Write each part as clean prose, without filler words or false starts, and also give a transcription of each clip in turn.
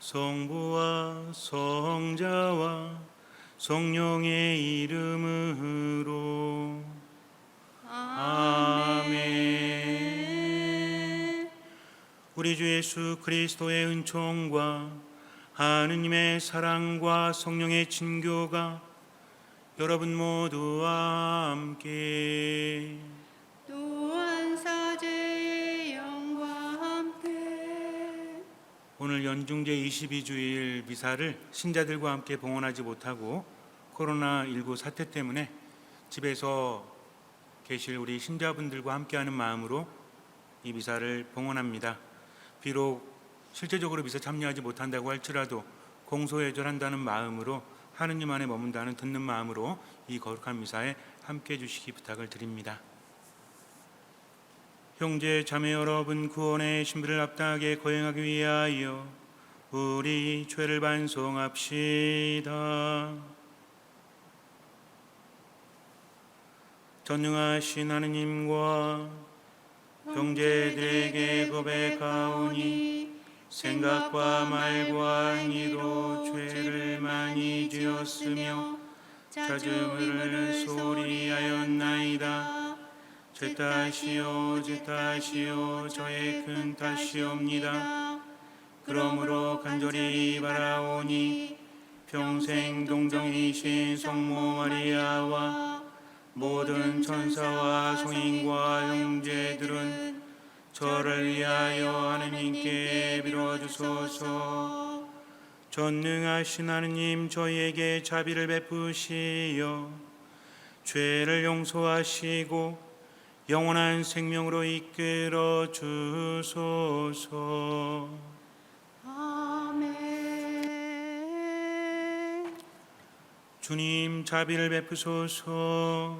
성부와 성자와 성령의 이름으로 아멘. 우리 주 예수 그리스도의 은총과 하느님의 사랑과 성령의 친교가 여러분 모두와 함께 또한 사제의 영과 함께 오늘 연중제 22주일 미사를 신자들과 함께 봉헌하지 못하고 코로나19 사태 때문에 집에서 계실 우리 신자분들과 함께하는 마음으로 이 미사를 봉헌합니다. 비록 실제적으로 미사 참여하지 못한다고 할지라도 공소예절한다는 마음으로 하느님 안에 머문다는 듣는 마음으로 이 거룩한 미사에 함께해 주시기 부탁을 드립니다. 형제 자매 여러분, 구원의 신비를 합당하게 거행하기 위하여 우리 죄를 반성합시다. 전능하신 하느님과 형제들에게 고백하오니 생각과 말과 행위로 죄를 많이 지었으며 자중을 소리하였나이다. 제 탓이요 제 탓이요 저의 큰 탓이옵니다. 그러므로 간절히 바라오니 평생 동정이신 성모 마리아와 모든 천사와 성인과 형제들은 저를 위하여 하느님께 빌어주소서. 전능하신 하느님, 저희에게 자비를 베푸시어 죄를 용서하시고 영원한 생명으로 이끌어 주소서. 아멘. 주님 자비를 베푸소서.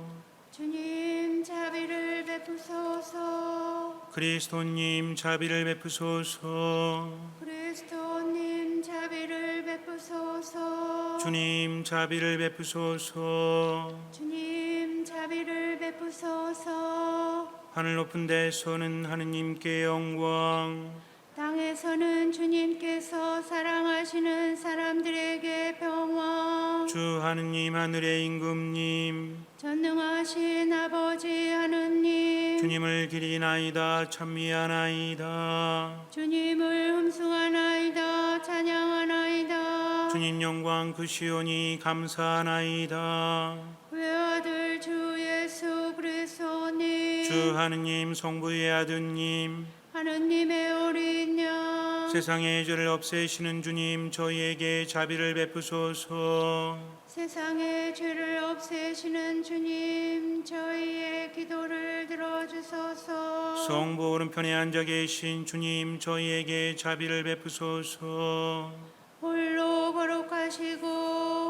주님 자비를 베푸소서. 그리스도님 자비를 베푸소서. 그리스도님 자비를 베푸소서. 주님 자비를 베푸소서. 주님 자비를 베푸소서. 하늘 높은 데서는 하느님께 영광, 땅에서는 주님께서 사랑하시는 사람들에게 평화. 주 하느님 하늘의 임금님, 전능하신 아버지 하느님, 주님을 기리나이다 찬미하나이다. 주님을 흠숭하나이다 찬양하나이다. 주님 영광 크시오니 감사하나이다. 외아들 주 예수 그리스도님, 주 하느님 성부의 아드님, 하느님의 어린 양, 세상의 죄를 없애시는 주님, 저희에게 자비를 베푸소서. 세상의 죄를 없애시는 주님, 저희의 기도를 들어주소서. 성부 오른편에 앉아 계신 주님, 저희에게 자비를 베푸소서. 홀로 거룩하시고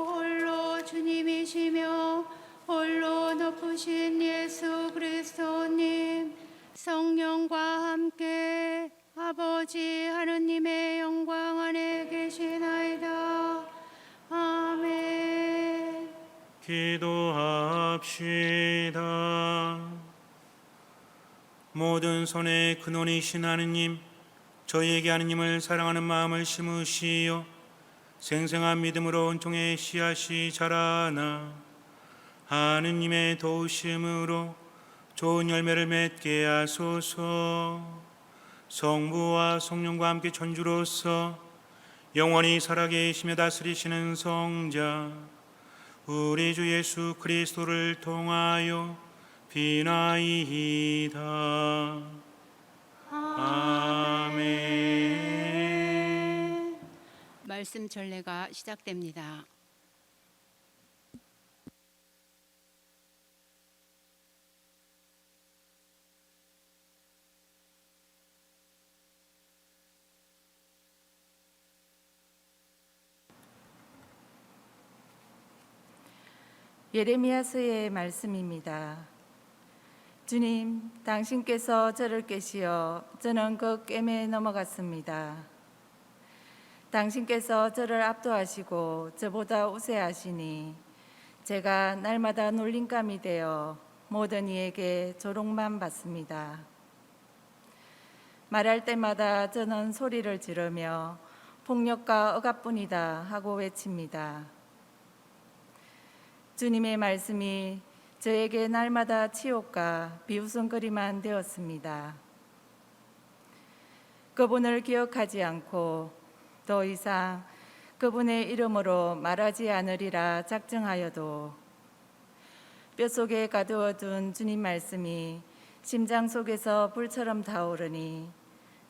홀로 주님이시며 홀로 높으신 예수 그리스도님, 성령과 함께 아버지 하느님의 영광 안에 계시나이다. 아멘. 기도합시다. 모든 선의 근원이신 하느님, 저희에게 하느님을 사랑하는 마음을 심으시어 생생한 믿음으로 은총의 씨앗이 자라나 하느님의 도우심으로 좋은 열매를 맺게 하소서. 성부와 성령과 함께 천주로서 영원히 살아계시며 다스리시는 성자 우리 주 예수 그리스도를 통하여 비나이다. 아멘. 말씀 전례가 시작됩니다. 예레미야서의 말씀입니다. 주님, 당신께서 저를 깨시어 저는 그 꿰매에 넘어갔습니다. 당신께서 저를 압도하시고 저보다 우세하시니 제가 날마다 놀림감이 되어 모든 이에게 조롱만 받습니다. 말할 때마다 저는 소리를 지르며 폭력과 억압뿐이다 하고 외칩니다. 주님의 말씀이 저에게 날마다 치욕과 비웃음거리만 되었습니다. 그분을 기억하지 않고 더 이상 그분의 이름으로 말하지 않으리라 작정하여도 뼛속에 가두어둔 주님 말씀이 심장 속에서 불처럼 타오르니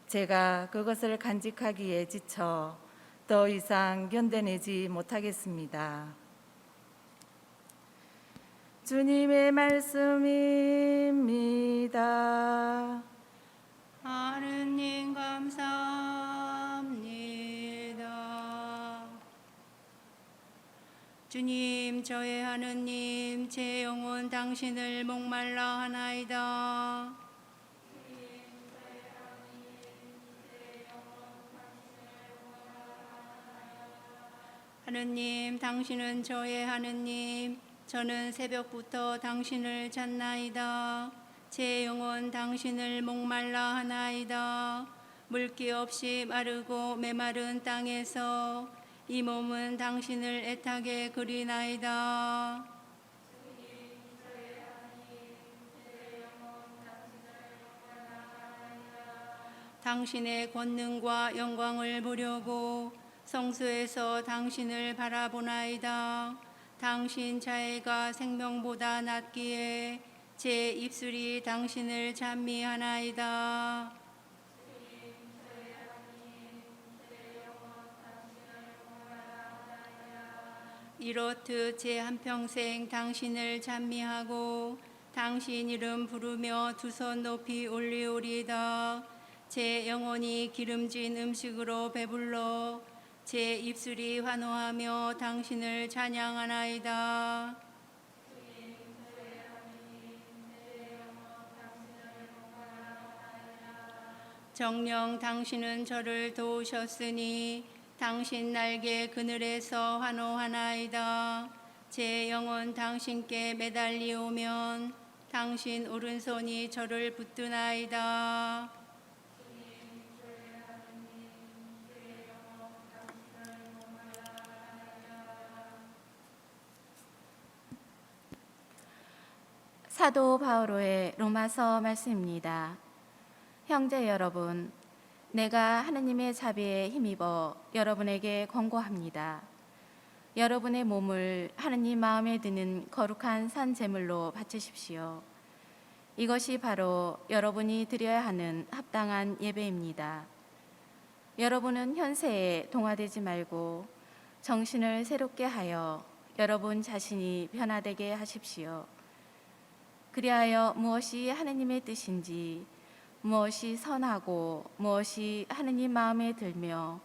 제가 그것을 간직하기에 지쳐 더 이상 견뎌내지 못하겠습니다. 주님의 말씀입니다. 하느님 감사합니다. 주님, 저의 하느님, 제 영혼 당신을 목말라 하나이다. 하느님, 당신은 저의 하느님, 저는 새벽부터 당신을 찾나이다. 제 영혼 당신을 목말라 하나이다. 물기 없이 마르고 메마른 땅에서 이 몸은 당신을 애타게 그리나이다. 당신의 권능과 영광을 보려고 성소에서 당신을 바라보나이다. 당신 자애가 생명보다 낫기에 제 입술이 당신을 찬미하나이다. 이렇듯 제 한평생 당신을 찬미하고 당신 이름 부르며 두 손 높이 올리오리이다. 제 영혼이 기름진 음식으로 배불러 제 입술이 환호하며 당신을 찬양하나이다. 정녕 당신은 저를 도우셨으니 당신 날개 그늘에서 환호하나이다. 제 영혼 당신께 매달리오면 당신 오른손이 저를 붙드나이다. 사도 바오로의 로마서 말씀입니다. 형제 여러분, 내가 하느님의 자비에 힘입어 여러분에게 권고합니다. 여러분의 몸을 하느님 마음에 드는 거룩한 산 제물로 바치십시오. 이것이 바로 여러분이 드려야 하는 합당한 예배입니다. 여러분은 현세에 동화되지 말고 정신을 새롭게 하여 여러분 자신이 변화되게 하십시오. 그리하여 무엇이 하느님의 뜻인지, 무엇이 선하고 무엇이 하느님 마음에 들며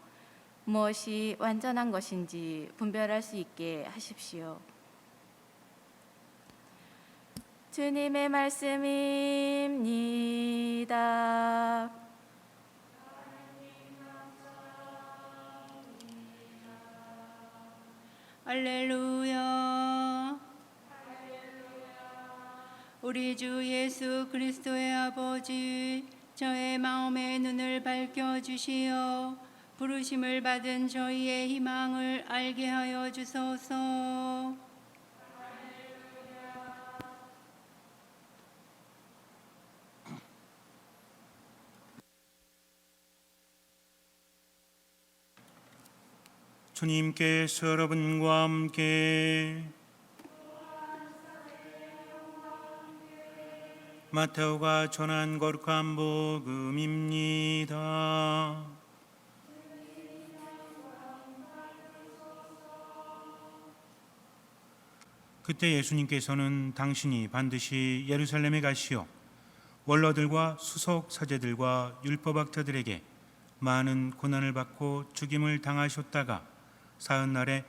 무엇이 완전한 것인지 분별할 수 있게 하십시오. 주님의 말씀입니다. 할렐루야. 우리 주 예수 그리스도의 아버지, 저의 마음의 눈을 밝혀주시어 부르심을 받은 저희의 희망을 알게 하여 주소서. 주님께서 여러분과 함께 마테오가 전한 거룩한 복음입니다. 그때 예수님께서는 당신이 반드시 예루살렘에 가시어 원로들과 수석 사제들과 율법학자들에게 많은 고난을 받고 죽임을 당하셨다가 사흘날에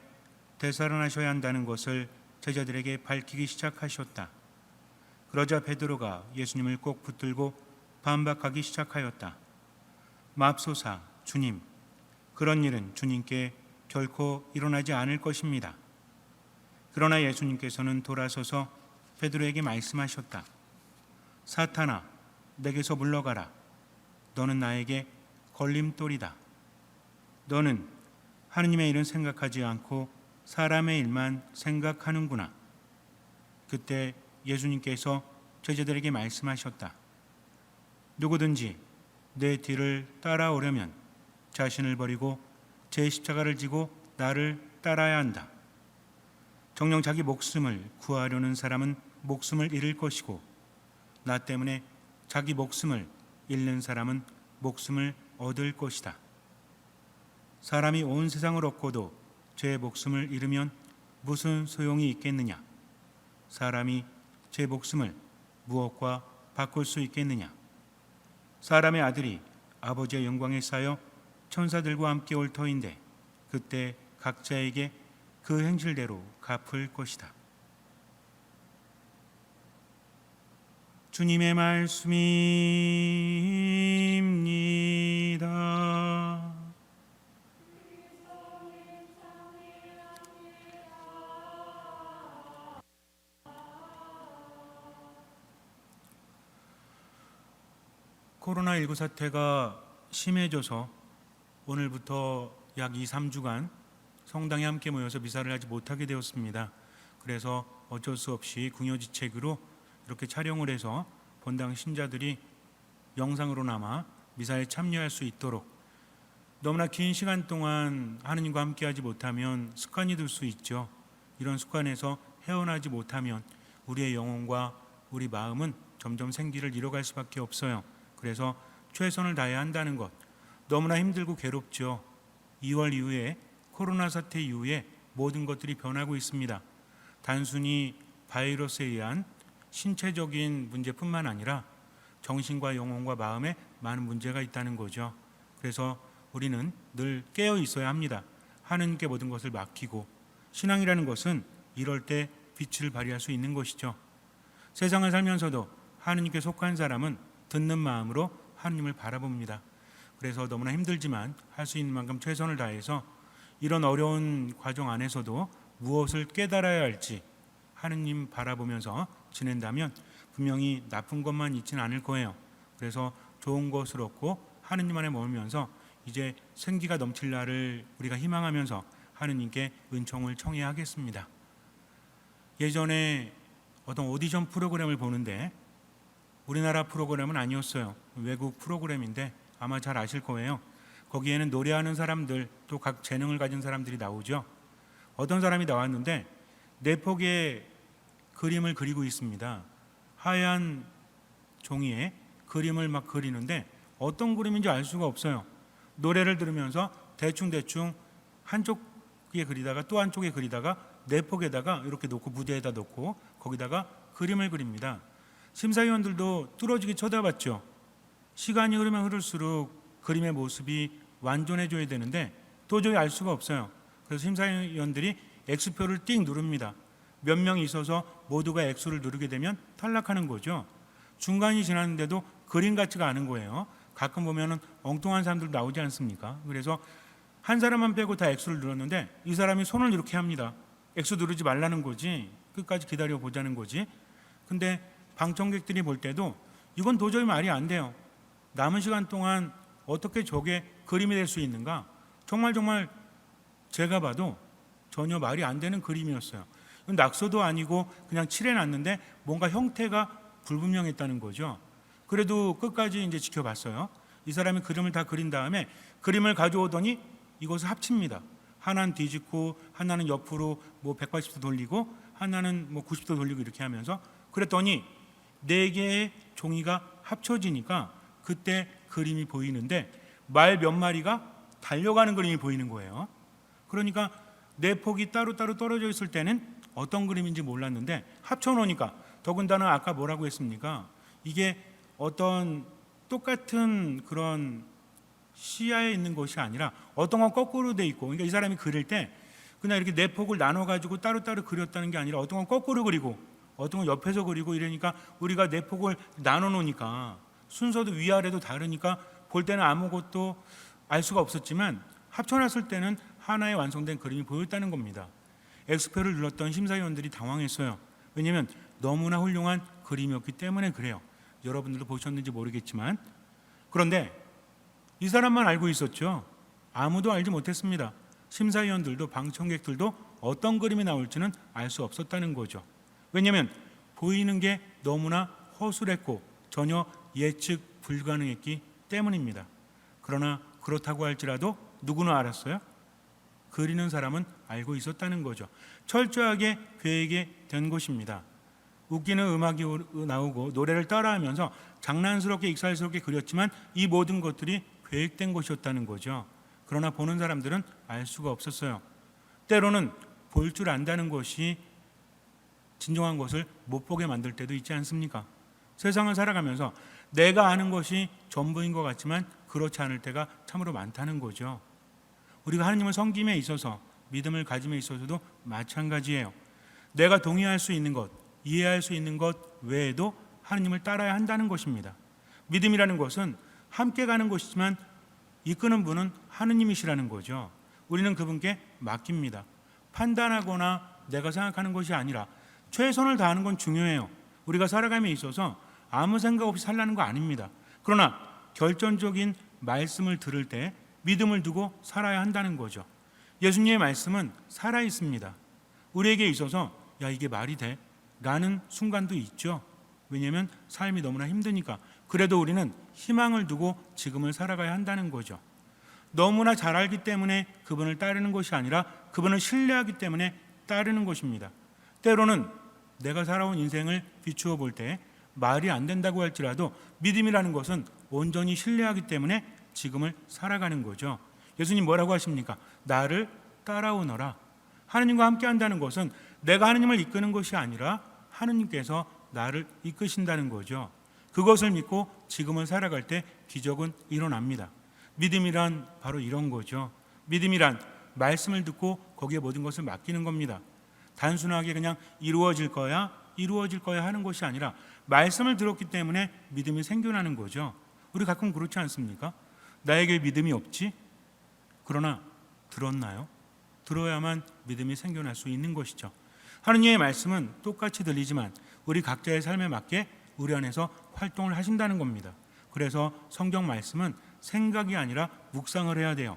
되살아나셔야 한다는 것을 제자들에게 밝히기 시작하셨다. 그러자 베드로가 예수님을 꼭 붙들고 반박하기 시작하였다. 맙소사 주님, 그런 일은 주님께 결코 일어나지 않을 것입니다. 그러나 예수님께서는 돌아서서 베드로에게 말씀하셨다. 사탄아, 내게서 물러가라. 너는 나에게 걸림돌이다. 너는 하느님의 일은 생각하지 않고 사람의 일만 생각하는구나. 그때 예수님께서 제자들에게 말씀하셨다. 누구든지 내 뒤를 따라오려면 자신을 버리고 제 십자가를 지고 나를 따라야 한다. 정녕 자기 목숨을 구하려는 사람은 목숨을 잃을 것이고 나 때문에 자기 목숨을 잃는 사람은 목숨을 얻을 것이다. 사람이 온 세상을 얻고도 제 목숨을 잃으면 무슨 소용이 있겠느냐? 사람이 제 목숨을 무엇과 바꿀 수 있겠느냐? 사람의 아들이 아버지의 영광에 쌓여 천사들과 함께 올 터인데 그때 각자에게 그 행실대로 갚을 것이다. 주님의 말씀입니다. 코로나19 사태가 심해져서 오늘부터 약 2, 3주간 성당에 함께 모여서 미사를 하지 못하게 되었습니다. 그래서 어쩔 수 없이 궁여지책으로 이렇게 촬영을 해서 본당 신자들이 영상으로나마 미사에 참여할 수 있도록, 너무나 긴 시간 동안 하느님과 함께하지 못하면 습관이 들 수 있죠. 이런 습관에서 헤어나지 못하면 우리의 영혼과 우리 마음은 점점 생기를 잃어갈 수밖에 없어요. 그래서 최선을 다해야 한다는 것, 너무나 힘들고 괴롭죠. 2월 이후에 코로나 사태 이후에 모든 것들이 변하고 있습니다. 단순히 바이러스에 의한 신체적인 문제뿐만 아니라 정신과 영혼과 마음에 많은 문제가 있다는 거죠. 그래서 우리는 늘 깨어 있어야 합니다. 하느님께 모든 것을 맡기고, 신앙이라는 것은 이럴 때 빛을 발휘할 수 있는 것이죠. 세상을 살면서도 하느님께 속한 사람은 듣는 마음으로 하느님을 바라봅니다. 그래서 너무나 힘들지만 할 수 있는 만큼 최선을 다해서 이런 어려운 과정 안에서도 무엇을 깨달아야 할지 하느님 바라보면서 지낸다면 분명히 나쁜 것만 있지는 않을 거예요. 그래서 좋은 것을 얻고 하느님 안에 머물면서 이제 생기가 넘칠 날을 우리가 희망하면서 하느님께 은총을 청해야 하겠습니다. 예전에 어떤 오디션 프로그램을 보는데 우리나라 프로그램은 아니었어요. 외국 프로그램인데 아마 잘 아실 거예요. 거기에는 노래하는 사람들, 또 각 재능을 가진 사람들이 나오죠. 어떤 사람이 나왔는데 네 폭의 그림을 그리고 있습니다. 하얀 종이에 그림을 막 그리는데 어떤 그림인지 알 수가 없어요. 노래를 들으면서 대충대충 한쪽에 그리다가 또 한쪽에 그리다가 네 폭에다가 이렇게 놓고 무대에다 놓고 거기다가 그림을 그립니다. 심사위원들도 뚫어지게 쳐다봤죠. 시간이 흐르면 흐를수록 그림의 모습이 완전해져야 되는데 도저히 알 수가 없어요. 그래서 심사위원들이 X표를 띵 누릅니다. 몇 명이 있어서 모두가 X를 누르게 되면 탈락하는 거죠. 중간이 지났는데도 그림 같지가 않은 거예요. 가끔 보면은 엉뚱한 사람들 나오지 않습니까? 그래서 한 사람만 빼고 다 X를 눌렀는데 이 사람이 손을 이렇게 합니다. X 누르지 말라는 거지, 끝까지 기다려 보자는 거지. 근데 방청객들이 볼 때도 이건 도저히 말이 안 돼요. 남은 시간 동안 어떻게 저게 그림이 될 수 있는가? 정말 제가 봐도 전혀 말이 안 되는 그림이었어요. 이건 낙서도 아니고 그냥 칠해놨는데 뭔가 형태가 불분명했다는 거죠. 그래도 끝까지 이제 지켜봤어요. 이 사람이 그림을 다 그린 다음에 그림을 가져오더니 이것을 합칩니다. 하나는 뒤집고 하나는 옆으로 뭐 180도 돌리고 하나는 뭐 90도 돌리고 이렇게 하면서, 그랬더니 네 개의 종이가 합쳐지니까 그때 그림이 보이는데 말 몇 마리가 달려가는 그림이 보이는 거예요. 그러니까 네 폭이 따로따로 떨어져 있을 때는 어떤 그림인지 몰랐는데 합쳐놓으니까, 더군다나 아까 뭐라고 했습니까? 이게 어떤 똑같은 그런 시야에 있는 것이 아니라 어떤 건 거꾸로 돼 있고, 그러니까 이 사람이 그릴 때 그냥 이렇게 네 폭을 나눠가지고 따로따로 그렸다는 게 아니라 어떤 건 거꾸로 그리고 어떤 건 옆에서 그리고 이러니까 우리가 네 폭을 나눠 놓으니까 순서도 위아래도 다르니까 볼 때는 아무것도 알 수가 없었지만 합쳐놨을 때는 하나의 완성된 그림이 보였다는 겁니다. X표를 눌렀던 심사위원들이 당황했어요. 왜냐하면 너무나 훌륭한 그림이었기 때문에 그래요. 여러분들도 보셨는지 모르겠지만, 그런데 이 사람만 알고 있었죠. 아무도 알지 못했습니다. 심사위원들도 방청객들도 어떤 그림이 나올지는 알 수 없었다는 거죠. 왜냐하면 보이는 게 너무나 허술했고 전혀 예측 불가능했기 때문입니다. 그러나 그렇다고 할지라도 누구는 알았어요? 그리는 사람은 알고 있었다는 거죠. 철저하게 계획이 된 것입니다. 웃기는 음악이 나오고 노래를 따라하면서 장난스럽게 익살스럽게 그렸지만 이 모든 것들이 계획된 것이었다는 거죠. 그러나 보는 사람들은 알 수가 없었어요. 때로는 볼 줄 안다는 것이 진정한 것을 못 보게 만들 때도 있지 않습니까? 세상을 살아가면서 내가 아는 것이 전부인 것 같지만 그렇지 않을 때가 참으로 많다는 거죠. 우리가 하나님을 섬김에 있어서 믿음을 가짐에 있어서도 마찬가지예요. 내가 동의할 수 있는 것, 이해할 수 있는 것 외에도 하나님을 따라야 한다는 것입니다. 믿음이라는 것은 함께 가는 것이지만 이끄는 분은 하느님이시라는 거죠. 우리는 그분께 맡깁니다. 판단하거나 내가 생각하는 것이 아니라 최선을 다하는 건 중요해요. 우리가 살아감에 있어서 아무 생각 없이 살라는 거 아닙니다. 그러나 결정적인 말씀을 들을 때 믿음을 두고 살아야 한다는 거죠. 예수님의 말씀은 살아있습니다. 우리에게 있어서 야 이게 말이 돼? 라는 순간도 있죠. 왜냐하면 삶이 너무나 힘드니까. 그래도 우리는 희망을 두고 지금을 살아가야 한다는 거죠. 너무나 잘 알기 때문에 그분을 따르는 것이 아니라 그분을 신뢰하기 때문에 따르는 것입니다. 때로는 내가 살아온 인생을 비추어 볼 때 말이 안 된다고 할지라도 믿음이라는 것은 온전히 신뢰하기 때문에 지금을 살아가는 거죠. 예수님 뭐라고 하십니까? 나를 따라오너라. 하느님과 함께 한다는 것은 내가 하느님을 이끄는 것이 아니라 하느님께서 나를 이끄신다는 거죠. 그것을 믿고 지금을 살아갈 때 기적은 일어납니다. 믿음이란 바로 이런 거죠. 믿음이란 말씀을 듣고 거기에 모든 것을 맡기는 겁니다. 단순하게 그냥 이루어질 거야 하는 것이 아니라 말씀을 들었기 때문에 믿음이 생겨나는 거죠. 우리 가끔 그렇지 않습니까? 나에게 믿음이 없지? 그러나 들었나요? 들어야만 믿음이 생겨날 수 있는 것이죠. 하느님의 말씀은 똑같이 들리지만 우리 각자의 삶에 맞게 우리 안에서 활동을 하신다는 겁니다. 그래서 성경 말씀은 생각이 아니라 묵상을 해야 돼요.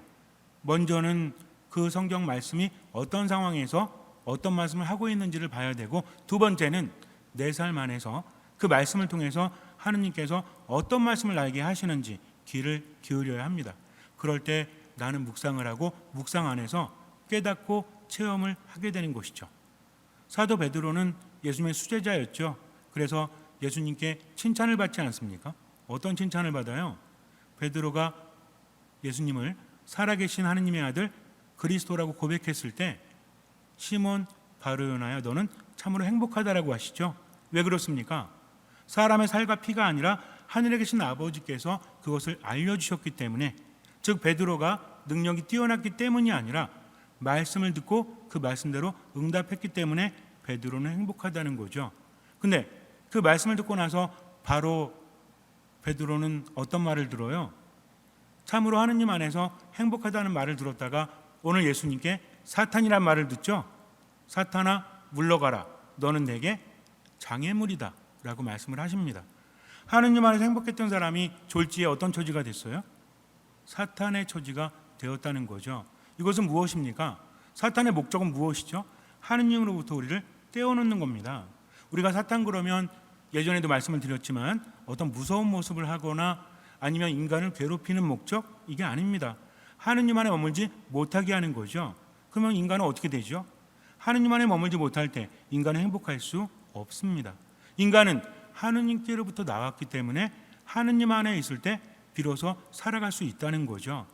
먼저는 그 성경 말씀이 어떤 상황에서 어떤 말씀을 하고 있는지를 봐야 되고, 두 번째는 내 삶 안에서 그 말씀을 통해서 하느님께서 어떤 말씀을 나에게 하시는지 귀를 기울여야 합니다. 그럴 때 나는 묵상을 하고 묵상 안에서 깨닫고 체험을 하게 되는 것이죠. 사도 베드로는 예수님의 수제자였죠. 그래서 예수님께 칭찬을 받지 않습니까? 어떤 칭찬을 받아요? 베드로가 예수님을 살아계신 하느님의 아들 그리스도라고 고백했을 때 시몬 바르요나야 너는 참으로 행복하다라고 하시죠. 왜 그렇습니까? 사람의 살과 피가 아니라 하늘에 계신 아버지께서 그것을 알려주셨기 때문에, 즉 베드로가 능력이 뛰어났기 때문이 아니라 말씀을 듣고 그 말씀대로 응답했기 때문에 베드로는 행복하다는 거죠. 근데 그 말씀을 듣고 나서 바로 베드로는 어떤 말을 들어요? 참으로 하느님 안에서 행복하다는 말을 들었다가 오늘 예수님께 사탄이란 말을 듣죠. 사탄아 물러가라, 너는 내게 장애물이다 라고 말씀을 하십니다. 하느님 안에서 행복했던 사람이 졸지에 어떤 처지가 됐어요? 사탄의 처지가 되었다는 거죠. 이것은 무엇입니까? 사탄의 목적은 무엇이죠? 하느님으로부터 우리를 떼어놓는 겁니다. 우리가 사탄 그러면 예전에도 말씀을 드렸지만 어떤 무서운 모습을 하거나 아니면 인간을 괴롭히는 목적? 이게 아닙니다. 하느님 안에 머물지 못하게 하는 거죠. 그러면 인간은 어떻게 되죠? 하느님 안에 머물지 못할 때 인간은 행복할 수 없습니다. 인간은 하느님께로부터 나왔기 때문에 하느님 안에 있을 때 비로소 살아갈 수 있다는 거죠.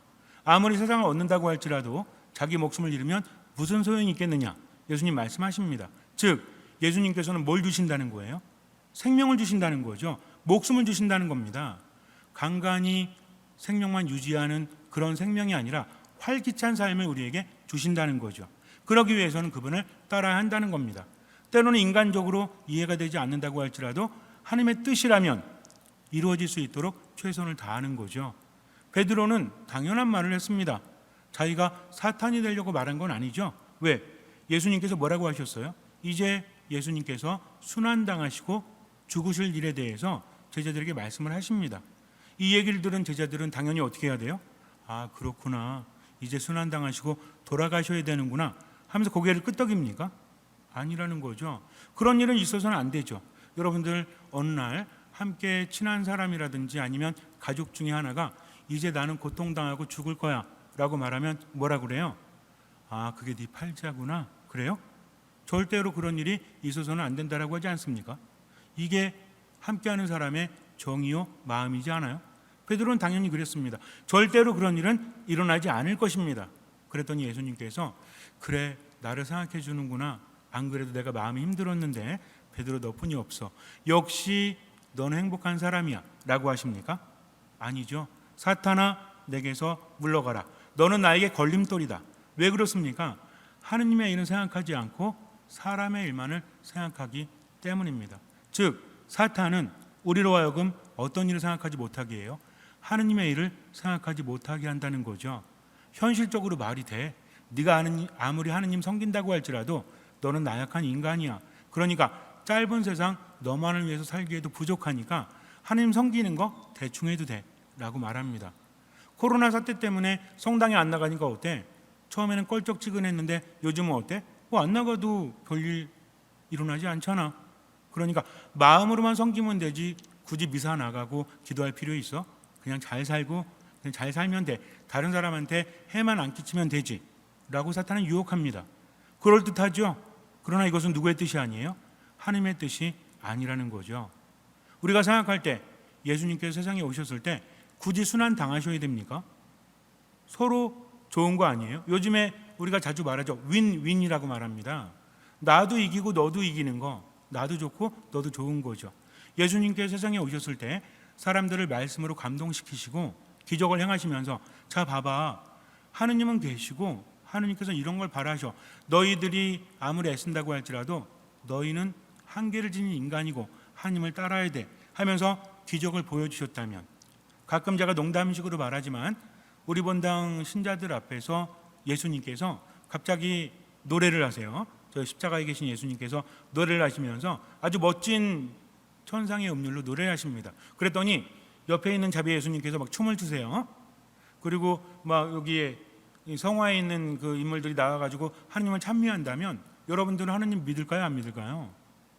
아무리 세상을 얻는다고 할지라도 자기 목숨을 잃으면 무슨 소용이 있겠느냐? 예수님 말씀하십니다. 즉 예수님께서는 뭘 주신다는 거예요? 생명을 주신다는 거죠. 목숨을 주신다는 겁니다. 간간히 생명만 유지하는 그런 생명이 아니라 활기찬 삶을 우리에게 주신다는 거죠. 그러기 위해서는 그분을 따라야 한다는 겁니다. 때로는 인간적으로 이해가 되지 않는다고 할지라도 하나님의 뜻이라면 이루어질 수 있도록 최선을 다하는 거죠. 베드로는 당연한 말을 했습니다. 자기가 사탄이 되려고 말한 건 아니죠. 왜? 예수님께서 뭐라고 하셨어요? 이제 예수님께서 순환당하시고 죽으실 일에 대해서 제자들에게 말씀을 하십니다. 이 얘기를 들은 제자들은 당연히 어떻게 해야 돼요? 아 그렇구나, 이제 순환당하시고 돌아가셔야 되는구나 하면서 고개를 끄덕입니까? 아니라는 거죠. 그런 일은 있어서는 안 되죠. 여러분들 어느 날 함께 친한 사람이라든지 아니면 가족 중에 하나가 이제 나는 고통당하고 죽을 거야 라고 말하면 뭐라 그래요? 아, 그게 네 팔자구나. 그래요? 절대로 그런 일이 있어서는 안 된다라고 하지 않습니까? 이게 함께하는 사람의 정의요 마음이지 않아요? 베드로는 당연히 그랬습니다. 절대로 그런 일은 일어나지 않을 것입니다. 그랬더니 예수님께서 그래, 나를 생각해 주는구나. 안 그래도 내가 마음이 힘들었는데 베드로 너뿐이 없어. 역시 너는 행복한 사람이야 라고 하십니까? 아니죠. 사탄아, 내게서 물러가라. 너는 나에게 걸림돌이다. 왜 그렇습니까? 하느님의 일은 생각하지 않고 사람의 일만을 생각하기 때문입니다. 즉 사탄은 우리로 하여금 어떤 일을 생각하지 못하게 해요? 하느님의 일을 생각하지 못하게 한다는 거죠. 현실적으로 말이 돼. 네가 아무리 하느님 섬긴다고 할지라도 너는 나약한 인간이야. 그러니까 짧은 세상 너만을 위해서 살기에도 부족하니까 하느님 섬기는 거 대충 해도 돼 라고 말합니다. 코로나 사태 때문에 성당에 안 나가니까 어때? 처음에는 껄쩍지근했는데 요즘은 어때? 안 나가도 별일 일어나지 않잖아. 그러니까 마음으로만 섬기면 되지 굳이 미사 나가고 기도할 필요 있어? 그냥 잘 살고 그냥 잘 살면 돼. 다른 사람한테 해만 안 끼치면 되지 라고 사탄은 유혹합니다. 그럴듯하죠? 그러나 이것은 누구의 뜻이 아니에요? 하나님의 뜻이 아니라는 거죠. 우리가 생각할 때 예수님께서 세상에 오셨을 때 굳이 순환 당하셔야 됩니까? 서로 좋은 거 아니에요? 요즘에 우리가 자주 말하죠. 윈윈이라고 말합니다. 나도 이기고 너도 이기는 거. 나도 좋고 너도 좋은 거죠. 예수님께서 세상에 오셨을 때 사람들을 말씀으로 감동시키시고 기적을 행하시면서 자 봐봐. 하느님은 계시고 하느님께서 이런 걸 바라셔. 너희들이 아무리 애쓴다고 할지라도 너희는 한계를 지닌 인간이고 하느님을 따라야 돼 하면서 기적을 보여주셨다면, 가끔 제가 농담식으로 말하지만 우리 본당 신자들 앞에서 예수님께서 갑자기 노래를 하세요. 저 십자가에 계신 예수님께서 노래를 하시면서 아주 멋진 천상의 음률로 노래를 하십니다. 그랬더니 옆에 있는 자비 예수님께서 막 춤을 추세요. 그리고 막 여기에 성화에 있는 그 인물들이 나와가지고 하느님을 찬미한다면 여러분들은 하느님 믿을까요? 안 믿을까요?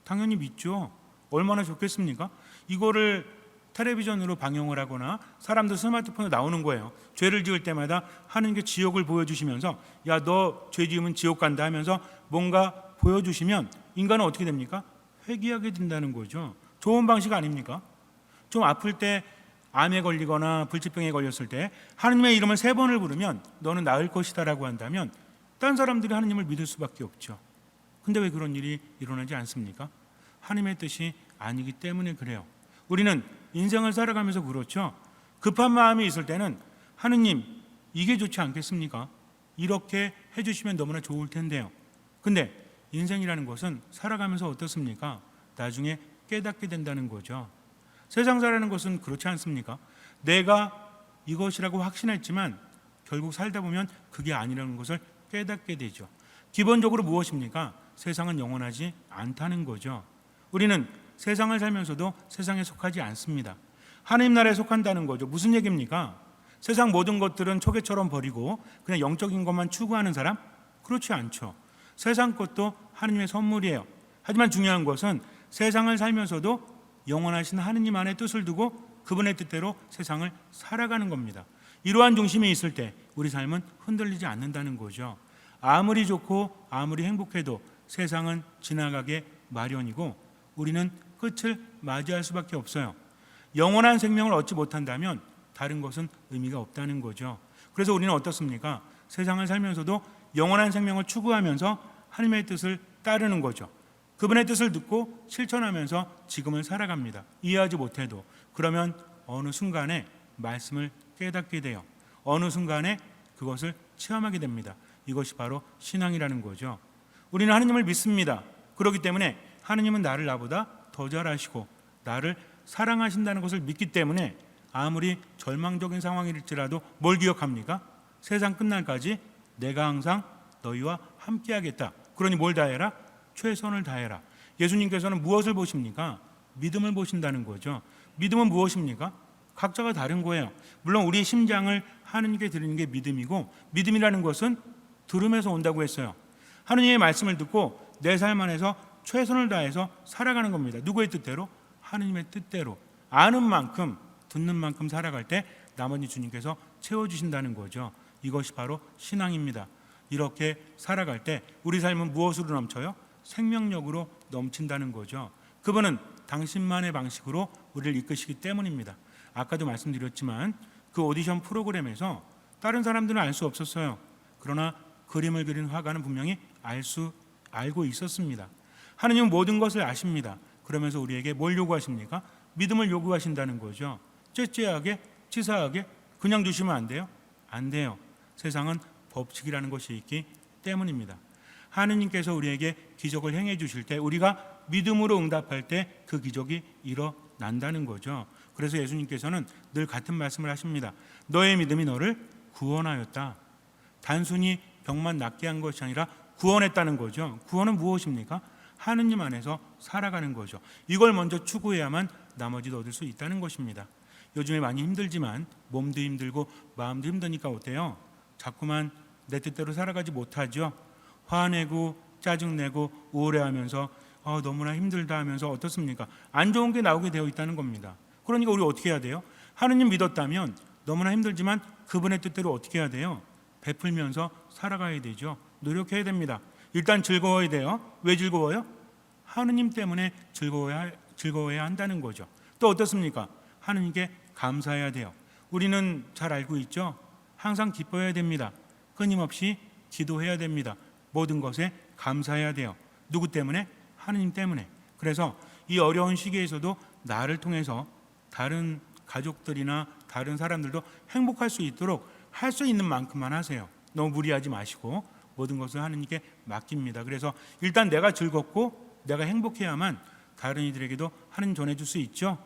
당연히 믿죠. 얼마나 좋겠습니까? 이거를 텔레비전으로 방영을 하거나 사람들 스마트폰에 나오는 거예요. 죄를 지을 때마다 하느님께 지옥을 보여주시면서 야, 너 죄 지으면 지옥 간다 하면서 뭔가 보여주시면 인간은 어떻게 됩니까? 회개하게 된다는 거죠. 좋은 방식 아닙니까? 좀 아플 때 암에 걸리거나 불치병에 걸렸을 때 하느님의 이름을 3번을 부르면 너는 나을 것이다 라고 한다면 다른 사람들이 하느님을 믿을 수밖에 없죠. 근데 왜 그런 일이 일어나지 않습니까? 하느님의 뜻이 아니기 때문에 그래요. 우리는 인생을 살아가면서 그렇죠. 급한 마음이 있을 때는 하느님 이게 좋지 않겠습니까? 이렇게 해주시면 너무나 좋을 텐데요. 근데 인생이라는 것은 살아가면서 어떻습니까? 나중에 깨닫게 된다는 거죠. 세상 살아가는 것은 그렇지 않습니까? 내가 이것이라고 확신했지만 결국 살다 보면 그게 아니라는 것을 깨닫게 되죠. 기본적으로 무엇입니까? 세상은 영원하지 않다는 거죠. 우리는 세상을 살면서도 세상에 속하지 않습니다. 하나님 나라에 속한다는 거죠. 무슨 얘기입니까? 세상 모든 것들은 초계처럼 버리고 그냥 영적인 것만 추구하는 사람? 그렇지 않죠. 세상 것도 하느님의 선물이에요. 하지만 중요한 것은 세상을 살면서도 영원하신 하느님 안에 뜻을 두고 그분의 뜻대로 세상을 살아가는 겁니다. 이러한 중심이 있을 때 우리 삶은 흔들리지 않는다는 거죠. 아무리 좋고 아무리 행복해도 세상은 지나가게 마련이고 우리는 끝을 맞이할 수밖에 없어요. 영원한 생명을 얻지 못한다면 다른 것은 의미가 없다는 거죠. 그래서 우리는 어떻습니까? 세상을 살면서도 영원한 생명을 추구하면서 하나님의 뜻을 따르는 거죠. 그분의 뜻을 듣고 실천하면서 지금을 살아갑니다. 이해하지 못해도. 그러면 어느 순간에 말씀을 깨닫게 돼요. 어느 순간에 그것을 체험하게 됩니다. 이것이 바로 신앙이라는 거죠. 우리는 하느님을 믿습니다. 그렇기 때문에 하느님은 나를 나보다 더 잘 아시고 나를 사랑하신다는 것을 믿기 때문에 아무리 절망적인 상황일지라도 뭘 기억합니까? 세상 끝날까지 내가 항상 너희와 함께하겠다. 그러니 뭘 다해라? 최선을 다해라. 예수님께서는 무엇을 보십니까? 믿음을 보신다는 거죠. 믿음은 무엇입니까? 각자가 다른 거예요. 물론 우리의 심장을 하느님께 드리는 게 믿음이고, 믿음이라는 것은 들음에서 온다고 했어요. 하느님의 말씀을 듣고 내 삶 안에서 최선을 다해서 살아가는 겁니다. 누구의 뜻대로? 하느님의 뜻대로. 아는 만큼, 듣는 만큼 살아갈 때 나머지 주님께서 채워주신다는 거죠. 이것이 바로 신앙입니다. 이렇게 살아갈 때 우리 삶은 무엇으로 넘쳐요? 생명력으로 넘친다는 거죠. 그분은 당신만의 방식으로 우리를 이끄시기 때문입니다. 아까도 말씀드렸지만 그 오디션 프로그램에서 다른 사람들은 알 수 없었어요. 그러나 그림을 그린 화가는 분명히 알고 있었습니다. 하느님은 모든 것을 아십니다. 그러면서 우리에게 뭘 요구하십니까? 믿음을 요구하신다는 거죠. 째째하게, 치사하게 그냥 두시면 안 돼요? 안 돼요. 세상은 법칙이라는 것이 있기 때문입니다. 하느님께서 우리에게 기적을 행해 주실 때 우리가 믿음으로 응답할 때 그 기적이 일어난다는 거죠. 그래서 예수님께서는 늘 같은 말씀을 하십니다. 너의 믿음이 너를 구원하였다. 단순히 병만 낫게 한 것이 아니라 구원했다는 거죠. 구원은 무엇입니까? 하느님 안에서 살아가는 거죠. 이걸 먼저 추구해야만 나머지도 얻을 수 있다는 것입니다. 요즘에 많이 힘들지만 몸도 힘들고 마음도 힘드니까 어때요? 자꾸만 내 뜻대로 살아가지 못하죠. 화내고 짜증내고 우울해하면서 너무나 힘들다 하면서 어떻습니까? 안 좋은 게 나오게 되어 있다는 겁니다. 그러니까 우리 어떻게 해야 돼요? 하느님 믿었다면 너무나 힘들지만 그분의 뜻대로 어떻게 해야 돼요? 베풀면서 살아가야 되죠. 노력해야 됩니다. 일단 즐거워야 돼요. 왜 즐거워요? 하느님 때문에 즐거워야 한다는 거죠. 또 어떻습니까? 하느님께 감사해야 돼요. 우리는 잘 알고 있죠. 항상 기뻐해야 됩니다. 끊임없이 기도해야 됩니다. 모든 것에 감사해야 돼요. 누구 때문에? 하느님 때문에. 그래서 이 어려운 시기에서도 나를 통해서 다른 가족들이나 다른 사람들도 행복할 수 있도록 할 수 있는 만큼만 하세요. 너무 무리하지 마시고 모든 것을 하느님께 맡깁니다. 그래서 일단 내가 즐겁고 내가 행복해야만 다른 이들에게도 하느님 전해줄 수 있죠.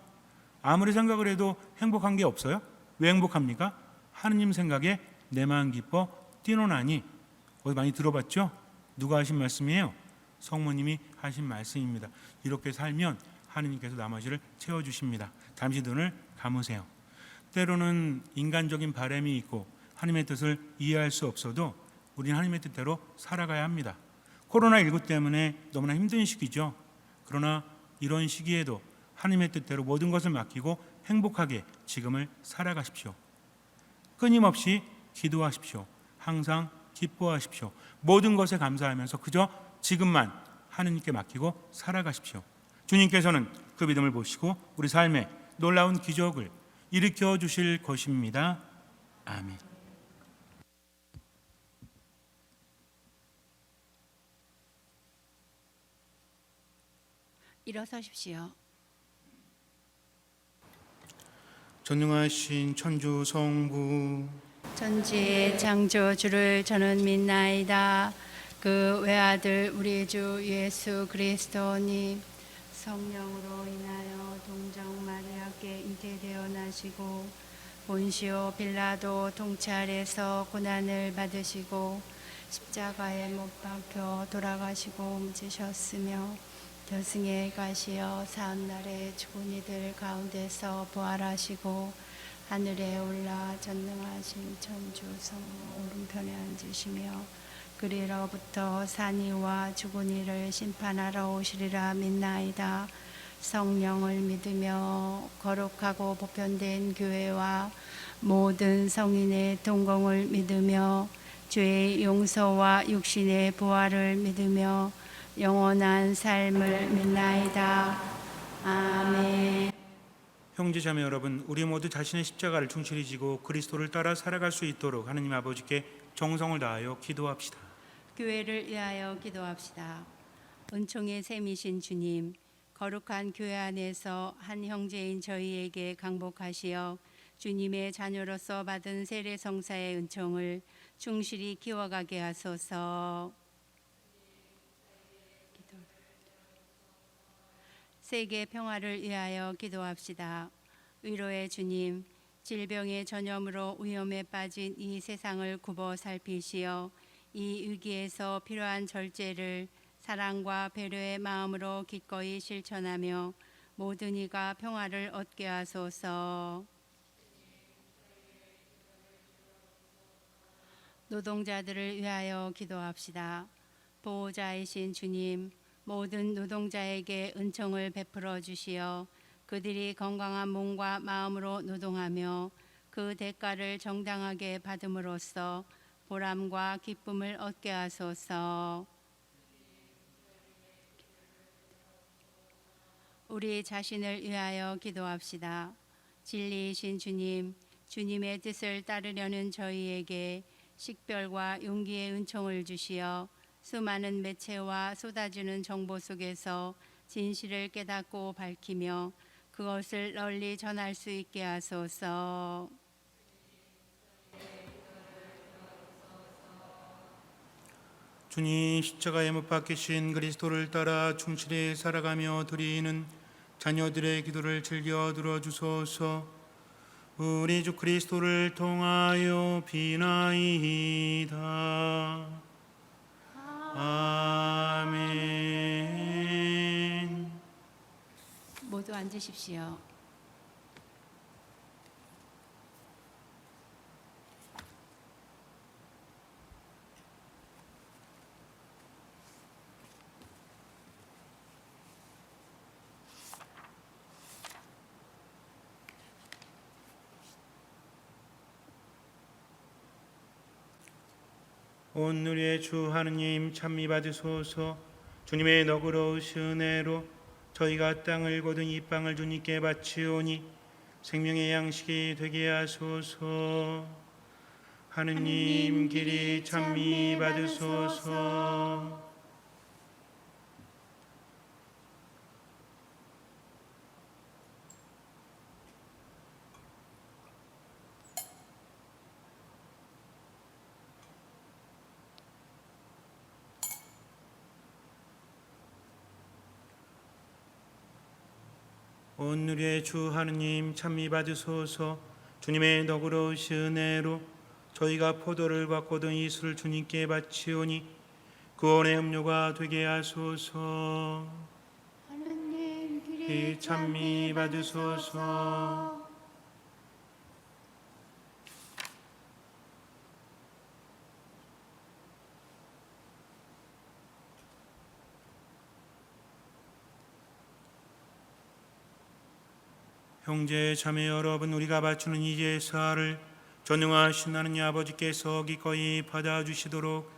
아무리 생각을 해도 행복한 게 없어요. 왜 행복합니까? 하느님 생각에 내 마음 기뻐 뛰노나니. 어디 많이 들어봤죠? 누가 하신 말씀이에요? 성모님이 하신 말씀입니다. 이렇게 살면 하느님께서 나머지를 채워주십니다. 잠시 눈을 감으세요. 때로는 인간적인 바람이 있고 하나님의 뜻을 이해할 수 없어도 우리는 하나님의 뜻대로 살아가야 합니다. 코로나19 때문에 너무나 힘든 시기죠. 그러나 이런 시기에도 하나님의 뜻대로 모든 것을 맡기고 행복하게 지금을 살아가십시오. 끊임없이 기도하십시오. 항상 기뻐하십시오. 모든 것에 감사하면서 그저 지금만 하느님께 맡기고 살아가십시오. 주님께서는 그 믿음을 보시고 우리 삶에 놀라운 기적을 일으켜 주실 것입니다. 아멘. 일어서십시오. 전능하신 천주 성부 전지의 창조주를 저는 믿나이다. 그 외아들 우리 주 예수 그리스도님 성령으로 인하여 동정 마리아께 잉태되어 나시고 본시오 빌라도 통찰에서 고난을 받으시고 십자가에 못 박혀 돌아가시고 묻으셨으며 저승에 가시어 사흘날에 죽은 이들 가운데서 부활하시고 하늘에 올라 전능하신 천주 성부 오른편에 앉으시며 그리로부터 산이와 죽은 이를 심판하러 오시리라 믿나이다. 성령을 믿으며 거룩하고 보편된 교회와 모든 성인의 동공을 믿으며 죄의 용서와 육신의 부활을 믿으며 영원한 삶을 믿나이다. 아멘. 형제자매 여러분, 우리 모두 자신의 십자가를 충실히 지고 그리스도를 따라 살아갈 수 있도록 하느님 아버지께 정성을 다하여 기도합시다. 교회를 위하여 기도합시다. 은총의 샘이신 주님, 거룩한 교회 안에서 한 형제인 저희에게 강복하시어 주님의 자녀로서 받은 세례 성사의 은총을 충실히 키워가게 하소서. 세계 평화를 위하여 기도합시다. 위로의 주님, 질병의 전염으로 위험에 빠진 이 세상을 굽어 살피시어 이 위기에서 필요한 절제를 사랑과 배려의 마음으로 기꺼이 실천하며 모든 이가 평화를 얻게 하소서. 노동자들을 위하여 기도합시다. 보호자이신 주님, 모든 노동자에게 은총을 베풀어 주시어 그들이 건강한 몸과 마음으로 노동하며 그 대가를 정당하게 받음으로써 보람과 기쁨을 얻게 하소서. 우리 자신을 위하여 기도합시다. 진리이신 주님, 주님의 뜻을 따르려는 저희에게 식별과 용기의 은총을 주시어 수많은 매체와 쏟아지는 정보 속에서 진실을 깨닫고 밝히며 그것을 널리 전할 수 있게 하소서. 주님, 십자가에 못 박히신 그리스도를 따라 충실히 살아가며 드리는 자녀들의 기도를 즐겨 들어주소서. 우리 주 그리스도를 통하여 비나이다. 아멘. 모두 앉으십시오. 오늘의 주 하느님 찬미 받으소서. 주님의 너그러우신 은혜로 저희가 땅을 거둔 이 빵을 주님께 바치오니 생명의 양식이 되게 하소서. 하느님 길이 찬미 받으소서. 오늘의 주 하느님 찬미 받으소서. 주님의 너그러우신 은혜로 저희가 포도를 받고든 이슬을 주님께 바치오니 구원의 음료가 되게 하소서. 하느님 이 찬미 받으소서. 형제 자매 여러분, 우리가 바치는 이 제사를 전능하신 하느님 아버지께서 기꺼이 받아주시도록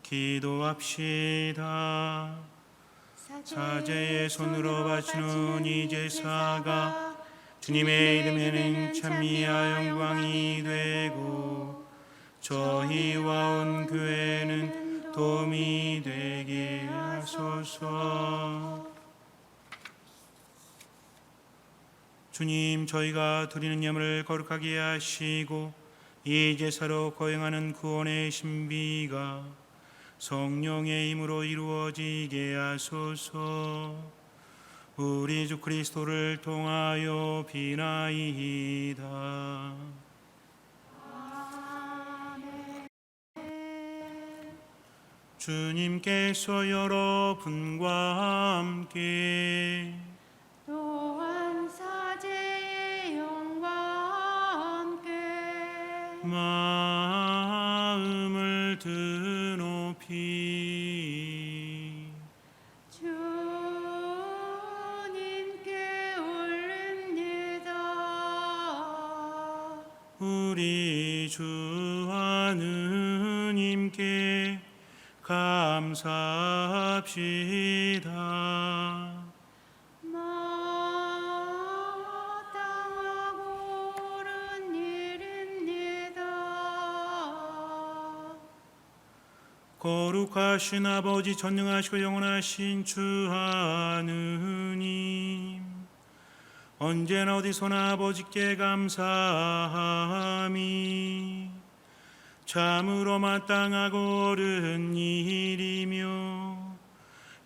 기도합시다. 사제의 손으로 바치는 이 제사가 주님의 이름에는 찬미와 영광이 되고 저희와 온 교회는 도움이 되게 하소서. 주님, 저희가 드리는 예물을 거룩하게 하시고 이 제사로 거행하는 구원의 신비가 성령의 힘으로 이루어지게 하소서. 우리 주 그리스도를 통하여 비나이다. 주님께서 여러분과 함께 또한 사제의 영과 함께 마음을 드높이 주님께 올립니다. 우리 주 하느님께 감사합시다. 마땅하고 옳은 일입니다. 거룩하신 아버지, 전능하시고 영원하신 주 하느님, 언제나 어디서나 아버지께 감사함이 참으로 마땅하고 옳은 일이며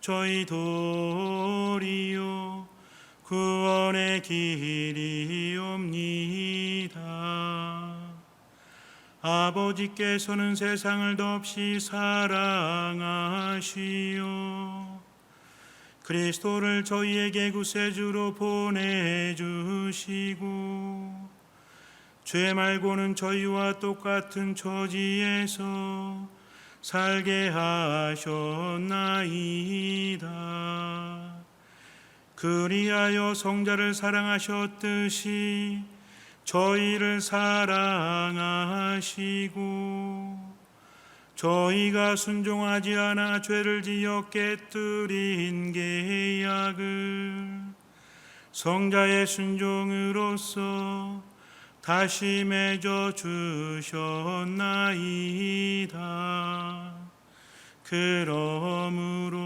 저희 도리요 구원의 길이옵니다. 아버지께서는 세상을 덥시 사랑하시오 그리스도를 저희에게 구세주로 보내주시고 죄 말고는 저희와 똑같은 처지에서 살게 하셨나이다. 그리하여 성자를 사랑하셨듯이 저희를 사랑하시고 저희가 순종하지 않아 죄를 지어 깨뜨린 계약을 성자의 순종으로서 다시 맺어 주셨나이다. 그러므로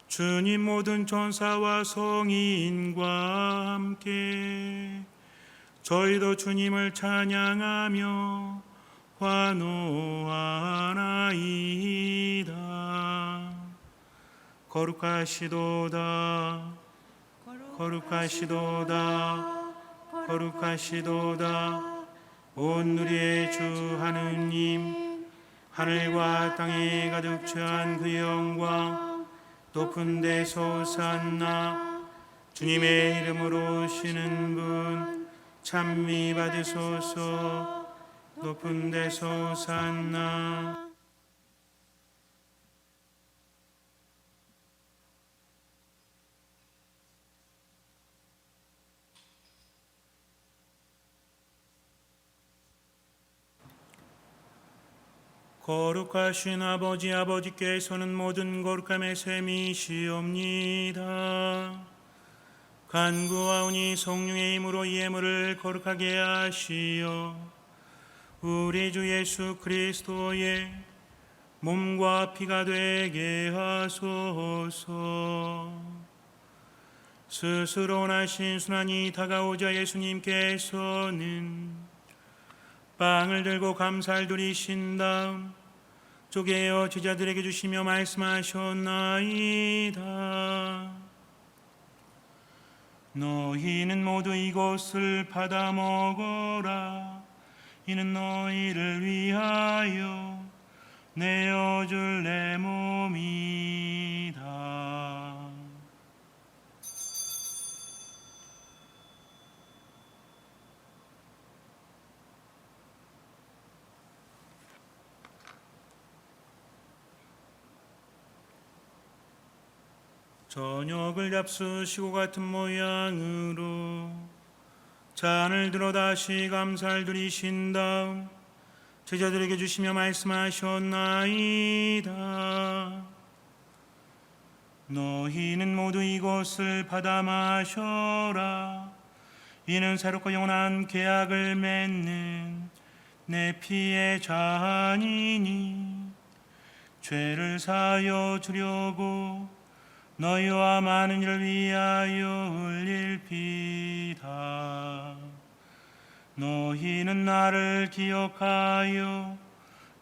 주님 모든 천사와 성인과 함께 저희도 주님을 찬양하며 환호하나이다. 거룩하시도다 거룩하시도다 거룩하시도다 온 누리의 주 하느님, 하늘과 땅에 가득 찬 그 영광 높은 데서 솟았나. 주님의 이름으로 오시는 분 찬미 받으소서. 높은 데서 솟았나. 거룩하신 아버지께서는 모든 거룩함의 셈이시옵니다. 간구하오니 성령의 힘으로 이 예물을 거룩하게 하시어 우리 주 예수 그리스도의 몸과 피가 되게 하소서. 스스로 원하신 순환이 다가오자 예수님께서는 빵을 들고 감사를 드리신 다음 쪼개어 제자들에게 주시며 말씀하셨나이다. 너희는 모두 이것을 받아 먹어라. 이는 너희를 위하여 내어줄 내 몸이다. 저녁을 잡수시고 같은 모양으로 잔을 들어 다시 감사를 드리신 다음 제자들에게 주시며 말씀하셨나이다. 너희는 모두 이것을 받아 마셔라. 이는 새롭고 영원한 계약을 맺는 내 피의 잔이니 죄를 사하여 주려고 너희와 많은 이를 위하여 흘릴 피다. 너희는 나를 기억하여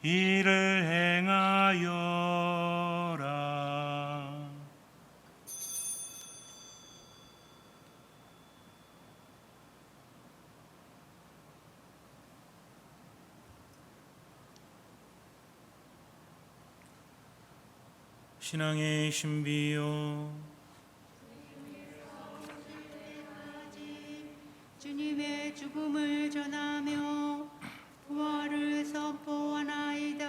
이를 행하여라. 신앙의 신비요, 주님의 죽음을 전하며 부활을 선포하나이다.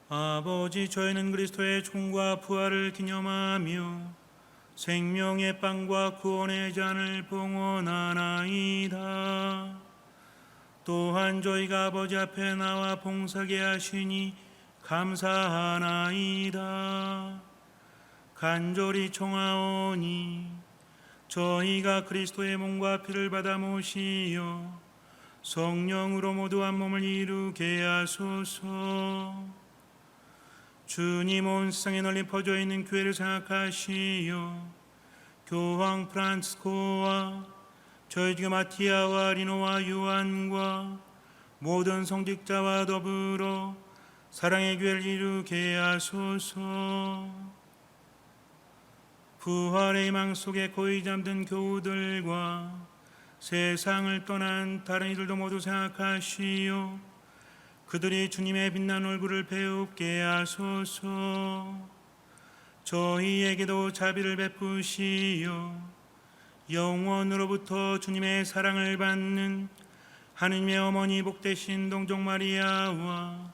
아버지, 저희는 그리스도의 죽음과 부활을 기념하며 생명의 빵과 구원의 잔을 봉헌하나이다. 또한 저희가 아버지 앞에 나와 봉사게 하시니 감사하나이다. 간절히 청하오니 저희가 그리스도의 몸과 피를 받아 모시어 성령으로 모두 한 몸을 이루게 하소서. 주님, 온 세상에 널리 퍼져 있는 교회를 생각하시어 교황 프란치스코와 저희 주 마티아와 리노와 요한과 모든 성직자와 더불어 사랑의 교회를 이루게 하소서. 부활의 희망 속에 고이 잠든 교우들과 세상을 떠난 다른 이들도 모두 생각하시어 그들이 주님의 빛난 얼굴을 배웁게 하소서. 저희에게도 자비를 베푸시어 영원으로부터 주님의 사랑을 받는 하느님의 어머니 복되신 동정 마리아와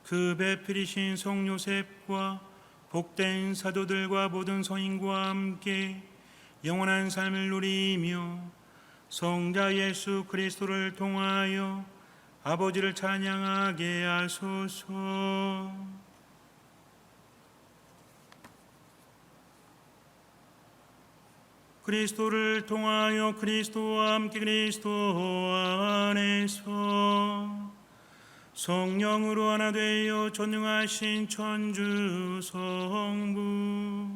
그 배필이신 성 요셉과 복된 사도들과 모든 성인과 함께 영원한 삶을 누리며 성자 예수 그리스도를 통하여 아버지를 찬양하게 하소서. 그리스도를 통하여 그리스도와 함께 그리스도 안에서 성령으로 하나 되어 전능하신 천주 성부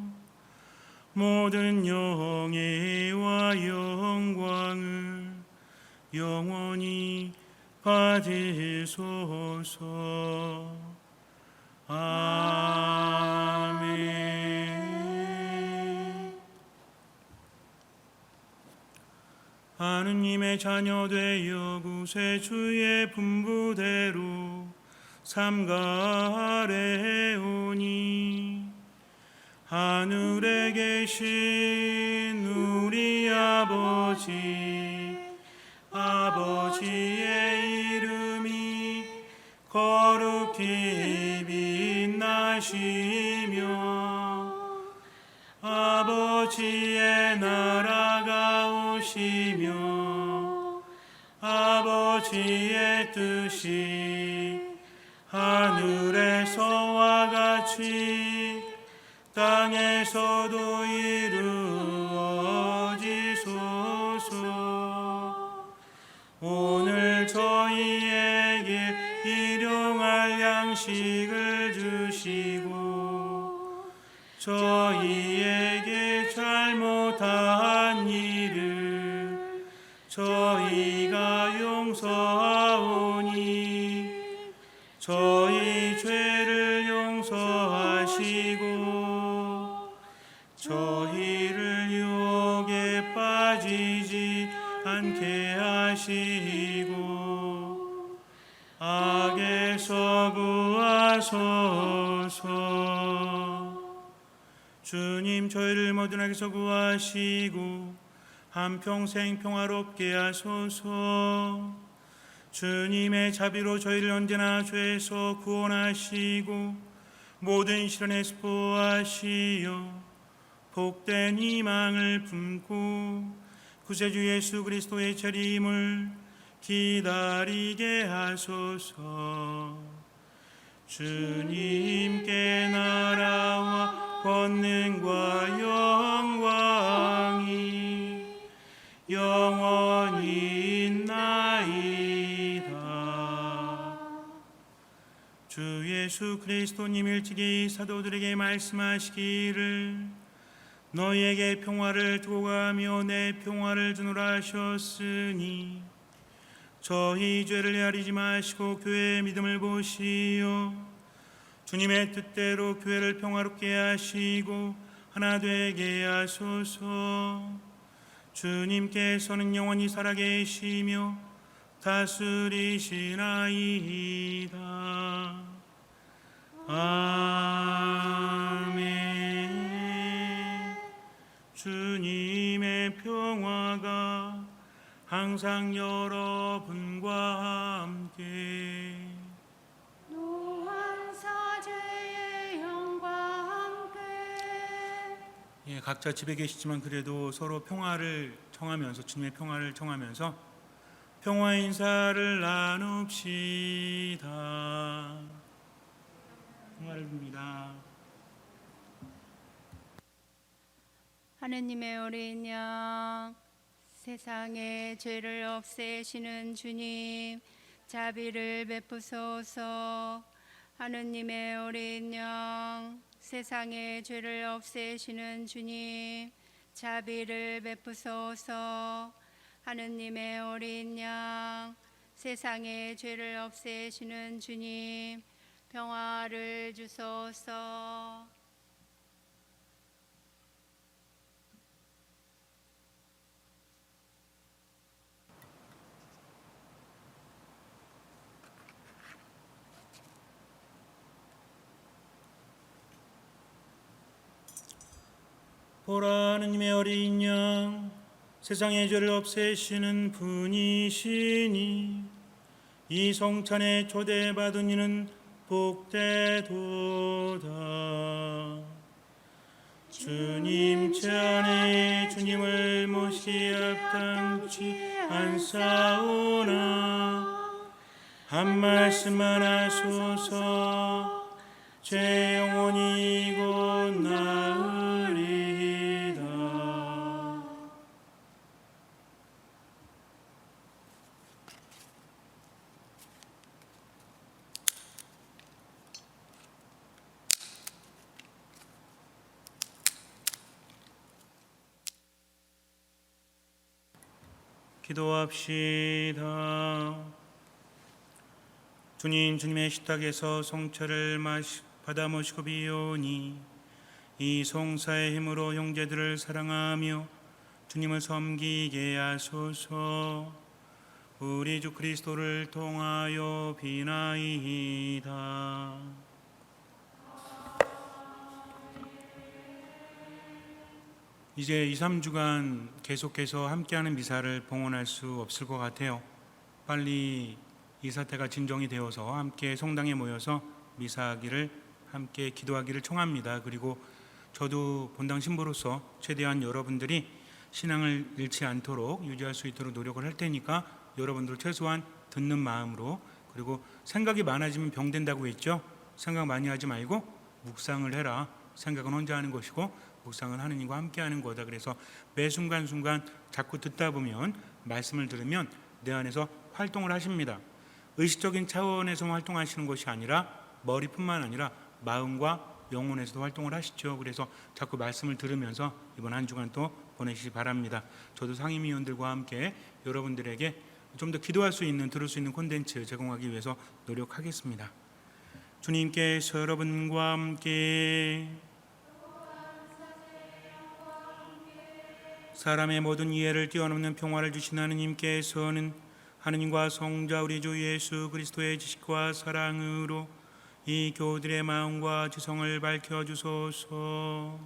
모든 영예와 영광을 영원히 받으소서. 아멘. 하느님의 자녀 되어 구세주의 분부대로 삼가하래오니 하늘에 계신 우리 아버지의 이름이 거룩히 빛나시며 아버지의 나라가 오시며 아버지의 뜻이 하늘에서와 같이 땅에서도 이루어지소서. 오늘 저희에게 일용할 양식을 주시고 저희에게 잘못한 일을 저희가 용서하오니 저희 죄를 용서하시고 저희를 유혹에 빠지지 않게 하시고 악에서 구하소서. 주님 저희를 모든 악에서 구하시고 한평생 평화롭게 하소서. 주님의 자비로 저희를 언제나 죄에서 구원하시고 모든 시련에서 보호하시어 복된 희망을 품고 구세주 예수 그리스도의 재림을 기다리게 하소서. 주님께 나라와 권능과 영광이 영원히 있나이다. 주 예수 그리스도님 일찍이 사도들에게 말씀하시기를 너희에게 평화를 두고 가며 내 평화를 주노라 하셨으니 저희 죄를 헤아리지 마시고 교회의 믿음을 보시어 주님의 뜻대로 교회를 평화롭게 하시고 하나 되게 하소서. 주님께서는 영원히 살아계시며 다스리시나이다. 아멘. 주님의 평화가 항상 여러분과 함께 노한 사제의 영과 함께 각자 집에 계시지만 그래도 서로 평화를 청하면서 주님의 평화를 청하면서 평화 인사를 나눕시다. 평화를 빕니다. 하느님의 어린 양 세상의 죄를 없애시는 주님 자비를 베푸소서. 하느님의 어린 양 세상의 죄를 없애시는 주님 자비를 베푸소서. 하느님의 어린 양 세상의 죄를 없애시는 주님 평화를 주소서. 보라 하느님의 어린 양 세상의 죄를 없애시는 분이시니 이 성찬에 초대받은 이는 복되도다. 주님 제 안에 주님을 모시기 합당치 않사오나 한 말씀만 하소서. 제 영혼이 곧 나으리이다. 기도합시다. 주님, 주님의 식탁에서 성찬을 받아 모시고 비오니 이 송사의 힘으로 형제들을 사랑하며 주님을 섬기게 하소서. 우리 주 그리스도를 통하여 비나이다. 이제 2, 3주간 계속해서 함께하는 미사를 봉헌할 수 없을 것 같아요. 빨리 이 사태가 진정이 되어서 함께 성당에 모여서 미사하기를, 함께 기도하기를 청합니다. 그리고 저도 본당 신부로서 최대한 여러분들이 신앙을 잃지 않도록 유지할 수 있도록 노력을 할 테니까 여러분들 최소한 듣는 마음으로, 그리고 생각이 많아지면 병된다고 했죠. 생각 많이 하지 말고 묵상을 해라. 생각은 혼자 하는 것이고 묵상은 하느님과 함께 하는 거다. 그래서 매 순간순간 자꾸 듣다 보면, 말씀을 들으면 내 안에서 활동을 하십니다. 의식적인 차원에서 활동하시는 것이 아니라 머리뿐만 아니라 마음과 영혼에서도 활동을 하시죠. 그래서 자꾸 말씀을 들으면서 이번 한 주간 또 보내시기 바랍니다. 저도 상임위원들과 함께 여러분들에게 좀 더 기도할 수 있는, 들을 수 있는 콘텐츠 제공하기 위해서 노력하겠습니다. 주님께서 여러분과 함께 사람의 모든 이해를 뛰어넘는 평화를 주신 하느님께서는 하느님과 성자 우리 주 예수 그리스도의 지식과 사랑으로 이 교우들의 마음과 지성을 밝혀주소서.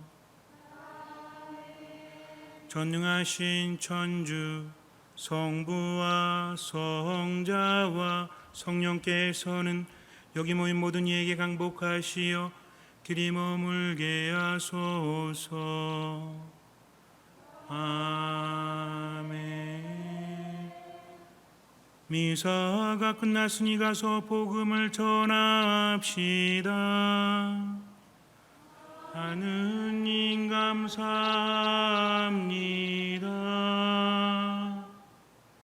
전능하신 천주 성부와 성자와 성령께서는 여기 모인 모든 이에게 강복하시어 길이 머물게 하소서. 아멘. 미사가 끝났으니 가서 복음을 전합시다. 하느님 감사합니다.